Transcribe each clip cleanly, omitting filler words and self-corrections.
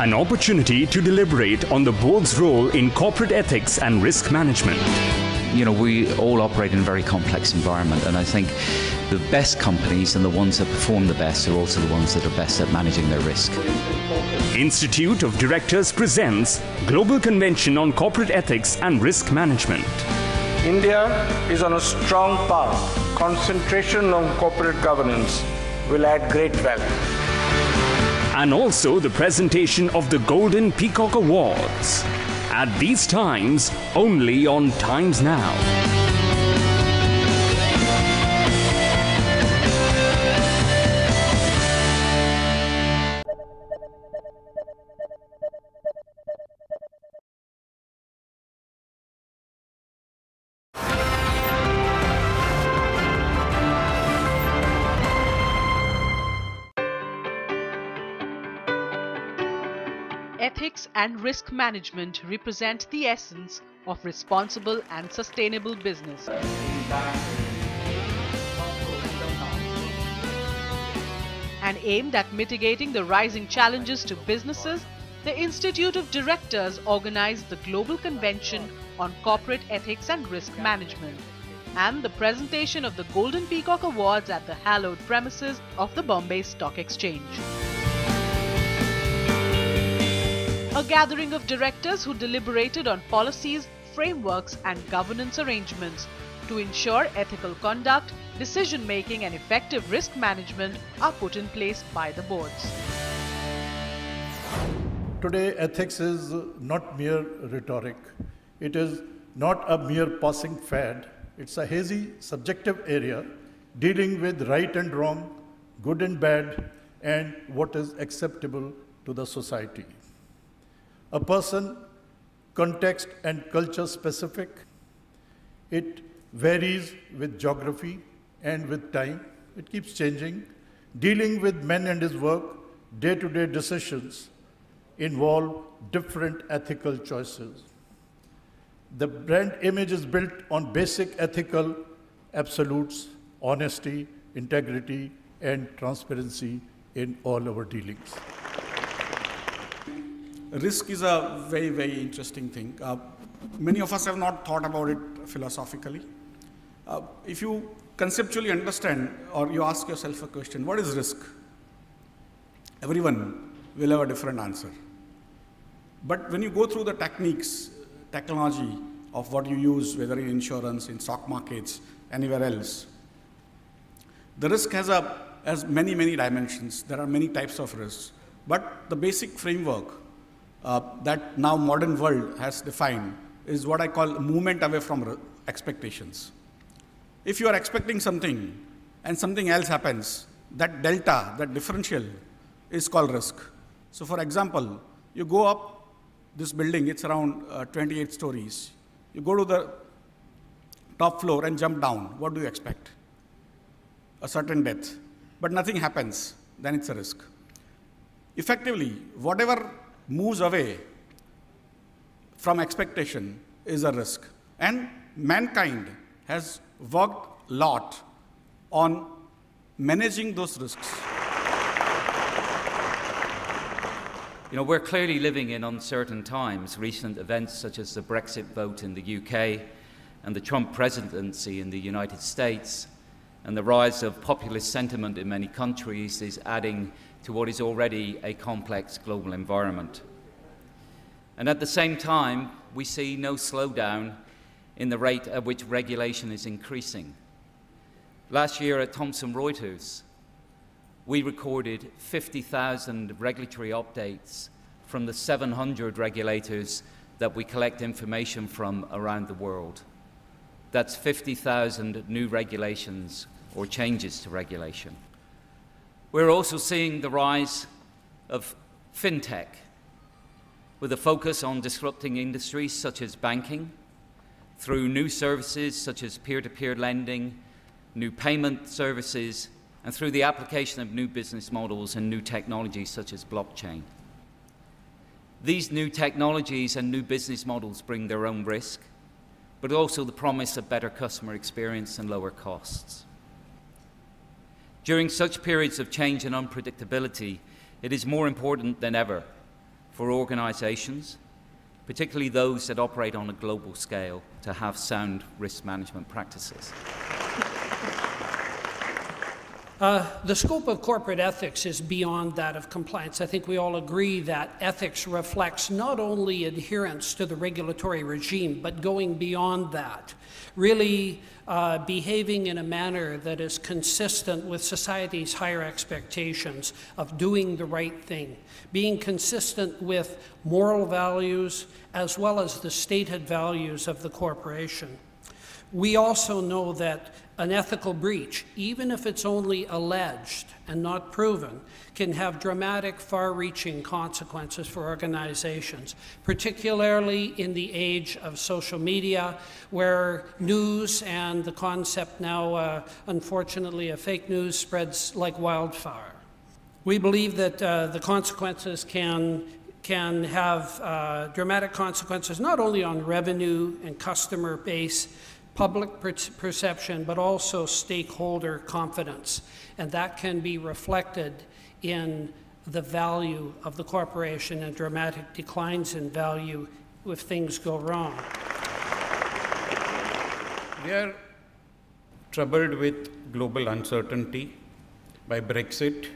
An opportunity to deliberate on the board's role in corporate ethics and risk management. You know, we all operate in a very complex environment, and I think the best companies and the ones that perform the best are also the ones that are best at managing their risk. Institute of Directors presents Global Convention on Corporate Ethics and Risk Management. India is on a strong path. Concentration on corporate governance will add great value. And also the presentation of the Golden Peacock Awards. At these times, only on Times Now. Ethics and risk management represent the essence of responsible and sustainable business. And aimed at mitigating the rising challenges to businesses, the Institute of Directors organized the Global Convention on Corporate Ethics and Risk Management and the presentation of the Golden Peacock Awards at the hallowed premises of the Bombay Stock Exchange. A gathering of directors who deliberated on policies, frameworks and governance arrangements to ensure ethical conduct, decision-making and effective risk management are put in place by the boards. Today, ethics is not mere rhetoric. It is not a mere passing fad. It's a hazy, subjective area dealing with right and wrong, good and bad, and what is acceptable to the society. A person, context and culture specific. It varies with geography and with time. It keeps changing. Dealing with men and his work, day-to-day decisions involve different ethical choices. The brand image is built on basic ethical absolutes, honesty, integrity, and transparency in all our dealings. Risk is a very, very interesting thing. Many of us have not thought about it philosophically. If you conceptually understand or you ask yourself a question, what is risk? Everyone will have a different answer. But when you go through the technology of what you use, whether in insurance, in stock markets, anywhere else, the risk has many, many dimensions. There are many types of risks. But the basic framework that now modern world has defined is what I call movement away from expectations. If you are expecting something and something else happens, that delta, that differential is called risk. So for example, you go up this building, it's around 28 stories. You go to the top floor and jump down. What do you expect? A certain death. But nothing happens, then it's a risk. Effectively, whatever moves away from expectation is a risk. And mankind has worked a lot on managing those risks. You know, we're clearly living in uncertain times. Recent events such as the Brexit vote in the UK and the Trump presidency in the United States and the rise of populist sentiment in many countries is adding to what is already a complex global environment. And at the same time, we see no slowdown in the rate at which regulation is increasing. Last year at Thomson Reuters, we recorded 50,000 regulatory updates from the 700 regulators that we collect information from around the world. That's 50,000 new regulations or changes to regulation. We're also seeing the rise of fintech, with a focus on disrupting industries such as banking, through new services such as peer-to-peer lending, new payment services, and through the application of new business models and new technologies such as blockchain. These new technologies and new business models bring their own risk, but also the promise of better customer experience and lower costs. During such periods of change and unpredictability, it is more important than ever for organizations, particularly those that operate on a global scale, to have sound risk management practices? The scope of corporate ethics is beyond that of compliance. I think we all agree that ethics reflects not only adherence to the regulatory regime, but going beyond that, really behaving in a manner that is consistent with society's higher expectations of doing the right thing, being consistent with moral values as well as the stated values of the corporation. We also know that an ethical breach, even if it's only alleged and not proven, can have dramatic, far-reaching consequences for organizations, particularly in the age of social media, where news and the concept now, unfortunately, of fake news spreads like wildfire. We believe that the consequences can have dramatic consequences not only on revenue and customer base, public perception, but also stakeholder confidence. And that can be reflected in the value of the corporation and dramatic declines in value if things go wrong. We are troubled with global uncertainty by Brexit,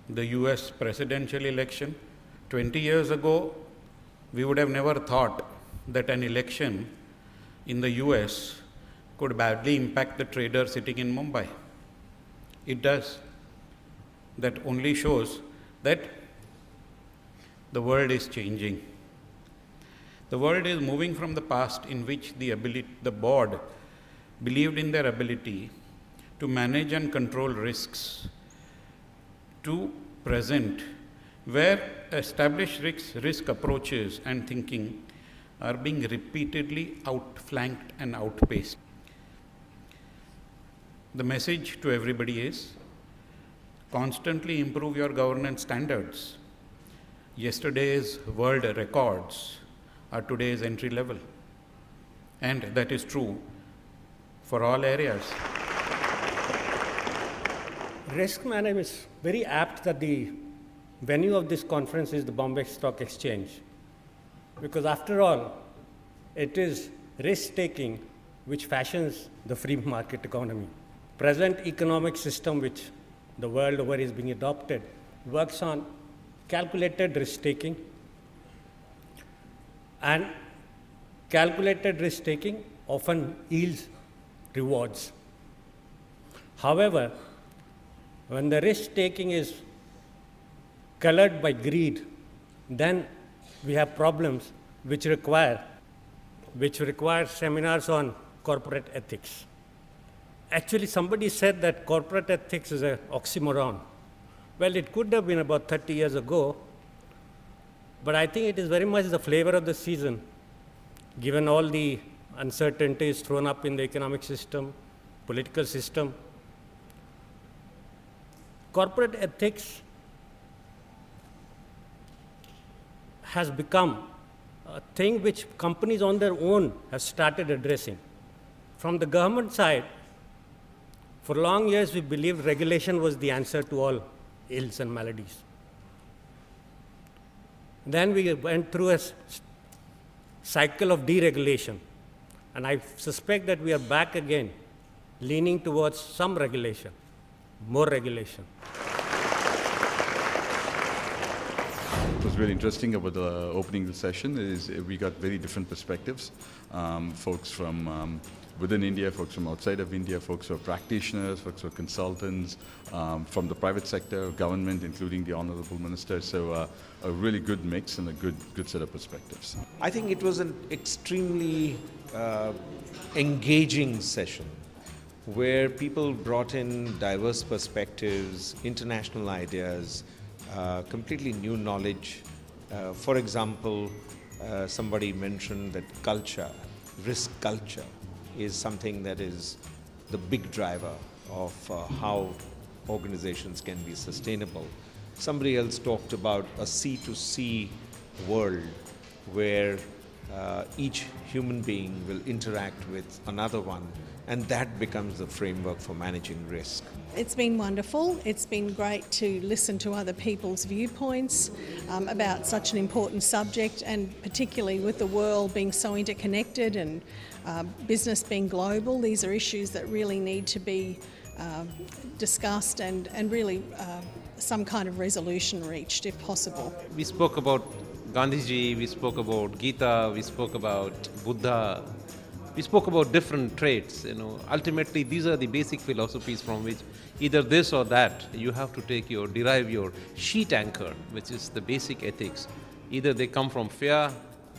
the US presidential election. 20 years ago, we would have never thought that an election in the US could badly impact the trader sitting in Mumbai. It does. That only shows that the world is changing. The world is moving from the past in which the board believed in their ability to manage and control risks to present, where established risk approaches and thinking are being repeatedly outflanked and outpaced. The message to everybody is constantly improve your governance standards. Yesterday's world records are today's entry level. And that is true for all areas. Risk management is very apt that the venue of this conference is the Bombay Stock Exchange. Because after all, it is risk-taking which fashions the free market economy. Present economic system which the world over is being adopted works on calculated risk-taking, and calculated risk-taking often yields rewards. However, when the risk-taking is colored by greed, then we have problems which require seminars on corporate ethics. Actually, somebody said that corporate ethics is an oxymoron. Well, it could have been about 30 years ago, but I think it is very much the flavor of the season, given all the uncertainties thrown up in the economic system, political system. Corporate ethics has become a thing which companies on their own have started addressing. From the government side, for long years we believed regulation was the answer to all ills and maladies. Then we went through a cycle of deregulation, and I suspect that we are back again, leaning towards some regulation, more regulation. What was really interesting about the opening the session is we got very different perspectives. Folks from within India, folks from outside of India, folks who are practitioners, folks who are consultants, from the private sector, government, including the Honorable Minister. So a really good mix and a good set of perspectives. I think it was an extremely engaging session where people brought in diverse perspectives, international ideas, completely new knowledge. For example, somebody mentioned that culture, risk culture, is something that is the big driver of how organizations can be sustainable. Somebody else talked about a C2C world where each human being will interact with another one and that becomes the framework for managing risk. It's been wonderful. It's been great to listen to other people's viewpoints about such an important subject, and particularly with the world being so interconnected and business being global, these are issues that really need to be discussed and really some kind of resolution reached if possible. We spoke about Gandhiji, we spoke about Gita, we spoke about Buddha, we spoke about different traits. Ultimately these are the basic philosophies from which either this or that you have to derive your sheet anchor, which is the basic ethics. Either they come from fear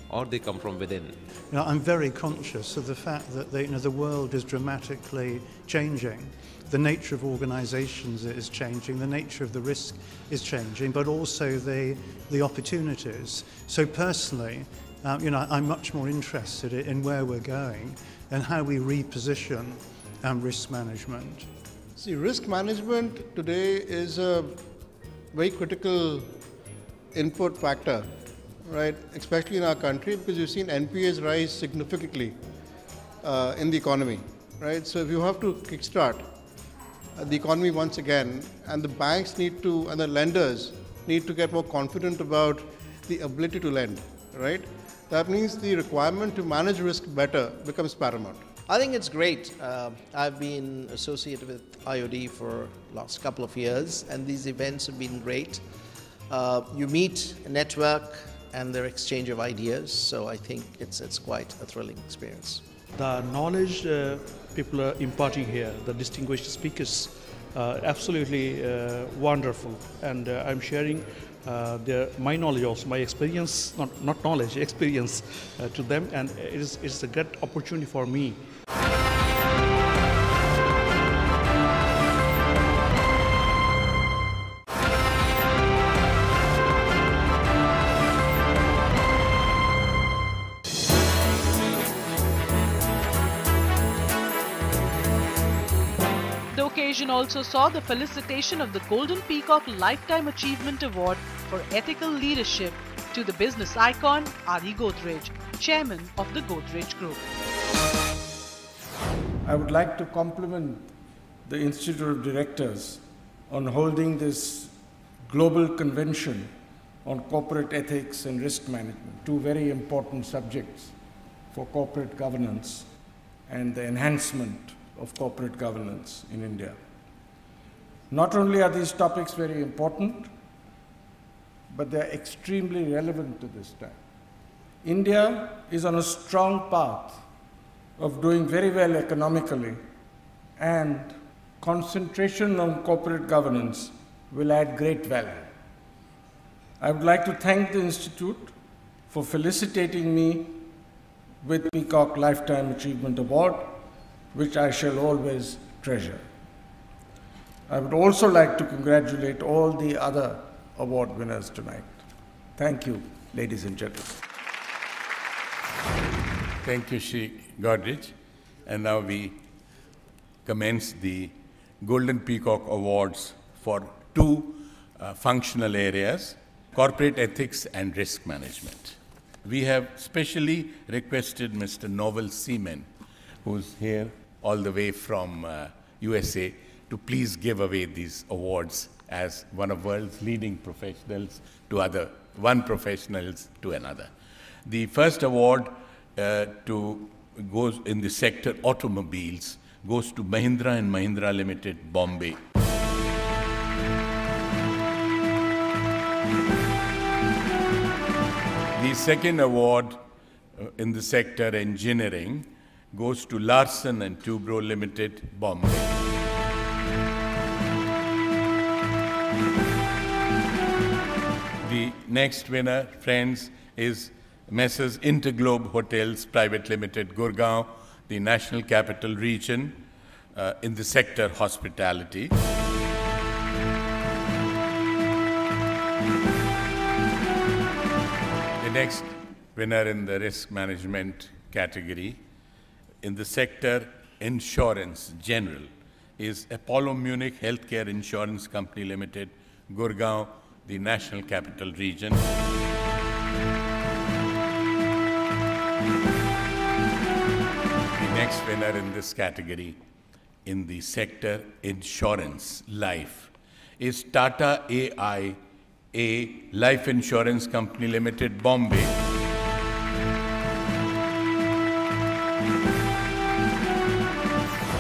or they come from within. I'm very conscious of the fact that the world is dramatically changing. The nature of organizations is changing, the nature of the risk is changing, but also the opportunities. So personally, I'm much more interested in where we're going and how we reposition risk management. See, risk management today is a very critical input factor, right? Especially in our country, because you've seen NPAs rise significantly in the economy, right? So if you have to kickstart the economy once again, and the banks need to, and the lenders need to get more confident about the ability to lend, right? That means the requirement to manage risk better becomes paramount. I think it's great. I've been associated with IOD for the last couple of years, and these events have been great. You meet, network, and their exchange of ideas, so I think it's quite a thrilling experience. The knowledge people are imparting here, the distinguished speakers, absolutely wonderful, and I'm sharing my knowledge also, my experience, not knowledge, experience to them, and it's a great opportunity for me. The occasion also saw the felicitation of the Golden Peacock Lifetime Achievement Award for Ethical Leadership to the business icon Adi Godrej, chairman of the Godrej Group. I would like to compliment the Institute of Directors on holding this global convention on corporate ethics and risk management, two very important subjects for corporate governance and the enhancement of corporate governance in India. Not only are these topics very important, but they are extremely relevant to this time. India is on a strong path of doing very well economically, and concentration on corporate governance will add great value. I would like to thank the Institute for felicitating me with Peacock Lifetime Achievement Award, which I shall always treasure. I would also like to congratulate all the other award winners tonight. Thank you, ladies and gentlemen. Thank you, Shri Godrej. And now we commence the Golden Peacock Awards for two functional areas, corporate ethics and risk management. We have specially requested Mr. Novel Seaman, who's here all the way from USA, to please give away these awards as one of the world's leading professionals to one professionals to another. The first award goes in the sector automobiles, goes to Mahindra and Mahindra Limited, Bombay. The second award in the sector engineering goes to Larsen and Toubro Limited, Bombay. The next winner, friends, is Messrs. Interglobe Hotels Private Limited, Gurgaon, the National Capital Region, in the sector hospitality. The next winner in the risk management category in the sector insurance general is Apollo Munich Healthcare Insurance Company Limited, Gurgaon, the National Capital Region. The next winner in this category in the sector insurance life is Tata AIA Life Insurance Company Limited, Bombay.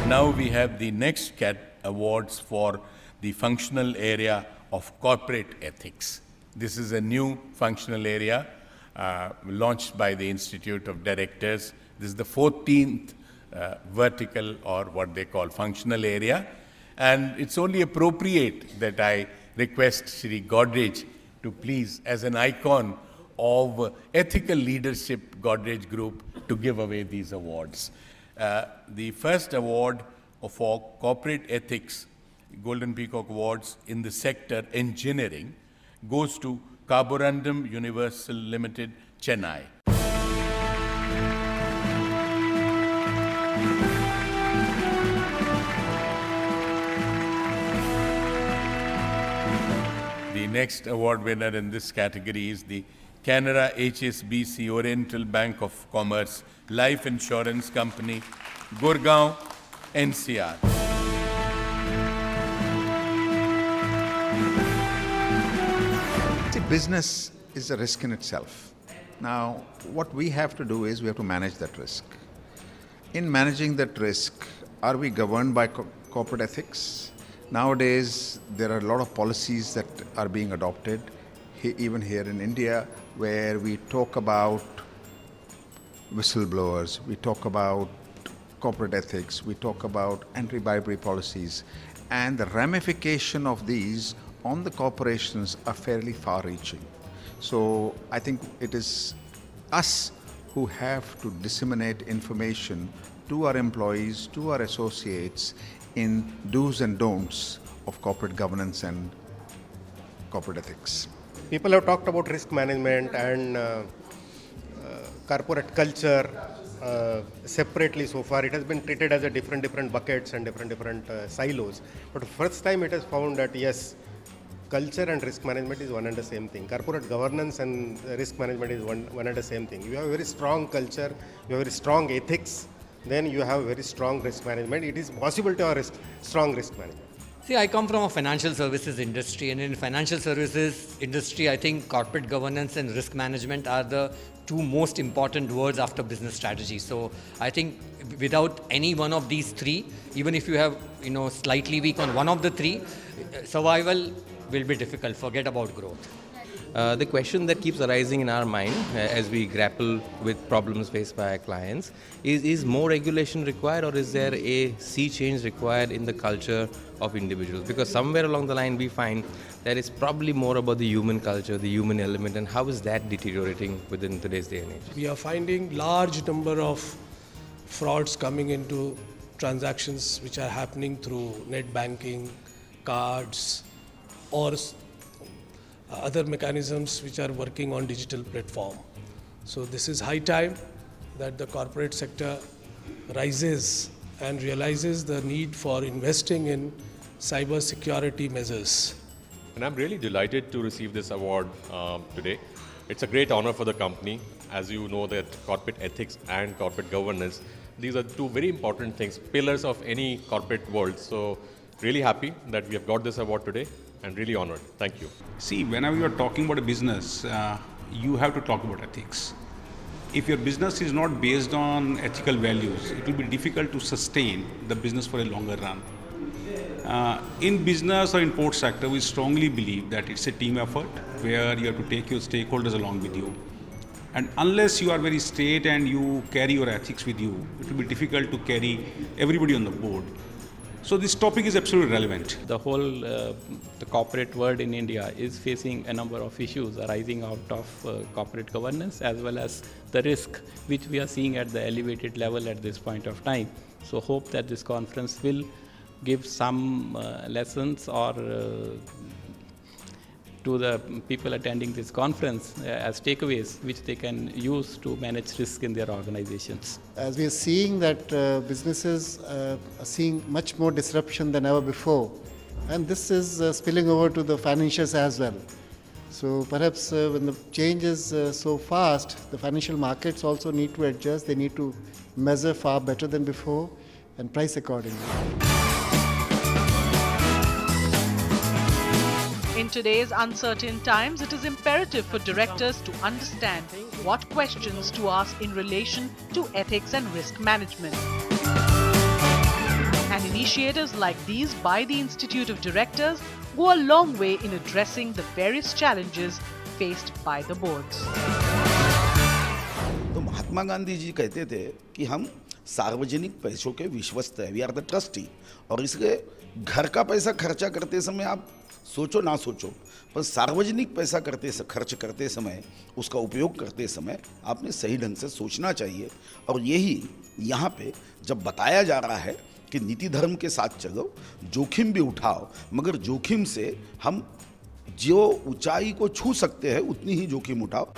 Now we have the next awards for the functional area of corporate ethics. This is a new functional area launched by the Institute of Directors. This is the 14th vertical, or what they call functional area. And it's only appropriate that I request Shri Godrej to please, as an icon of ethical leadership Godrej Group, to give away these awards. The first award for corporate ethics, Golden Peacock Awards in the sector engineering, goes to Carborundum Universal Limited, Chennai. The next award winner in this category is the Canara HSBC Oriental Bank of Commerce Life Insurance Company, Gurgaon, NCR. See, business is a risk in itself. Now, what we have to do is we have to manage that risk. In managing that risk, are we governed by corporate ethics? Nowadays, there are a lot of policies that are being adopted, even here in India, where we talk about whistleblowers, we talk about corporate ethics, we talk about anti-bribery policies, and the ramification of these on the corporations are fairly far-reaching. So I think it is us who have to disseminate information to our employees, to our associates, in do's and don'ts of corporate governance and corporate ethics. People have talked about risk management and corporate culture separately so far. It has been treated as a different buckets and different silos. But first time it has found that yes, culture and risk management is one and the same thing. Corporate governance and risk management is one and the same thing. You have a very strong culture, you have very strong ethics, then you have very strong risk management. It is possible to have strong risk management. See, I come from a financial services industry, and in financial services industry, I think corporate governance and risk management are the two most important words after business strategy. So I think without any one of these three, even if you have slightly weak on one of the three, survival will be difficult. Forget about growth. The question that keeps arising in our mind as we grapple with problems faced by our clients is more regulation required, or is there a sea change required in the culture of individuals? Because somewhere along the line we find that it's probably more about the human culture, the human element, and how is that deteriorating within today's day and age? We are finding large number of frauds coming into transactions which are happening through net banking, cards, or other mechanisms which are working on digital platform. So this is high time that the corporate sector rises and realizes the need for investing in cyber security measures. And I'm really delighted to receive this award today. It's a great honor for the company. As you know, that corporate ethics and corporate governance, these are two very important things, pillars of any corporate world. So really happy that we have got this award today. And really honored. Thank you. See, whenever you are talking about a business, you have to talk about ethics. If your business is not based on ethical values, it will be difficult to sustain the business for a longer run. In business or in port sector, we strongly believe that it's a team effort where you have to take your stakeholders along with you. And unless you are very straight and you carry your ethics with you, it will be difficult to carry everybody on the board. So this topic is absolutely relevant. The whole the corporate world in India is facing a number of issues arising out of corporate governance, as well as the risk which we are seeing at the elevated level at this point of time. So hope that this conference will give some lessons or to the people attending this conference as takeaways which they can use to manage risk in their organizations. As we are seeing that businesses are seeing much more disruption than ever before, and this is spilling over to the financials as well. So perhaps when the change is so fast, the financial markets also need to adjust. They need to measure far better than before and price accordingly. In today's uncertain times, it is imperative for directors to understand what questions to ask in relation to ethics and risk management. And initiatives like these by the Institute of Directors go a long way in addressing the various challenges faced by the boards. तो महात्मा गांधी जी कहते थे कि हम सार्वजनिक पैसों के विश्वस्त हैं, वी आर द ट्रस्टी, और इसलिए घर का पैसा खर्चा करते समय आप सोचो ना सोचो, पर सार्वजनिक पैसा खर्च करते समय, उसका उपयोग करते समय आपने सही ढंग से सोचना चाहिए। और यही यहाँ पे जब बताया जा रहा है कि नीति धर्म के साथ चलो, जोखिम भी उठाओ, मगर जोखिम से हम जो ऊंचाई को छू सकते हैं उतनी ही जोखिम उठाओ।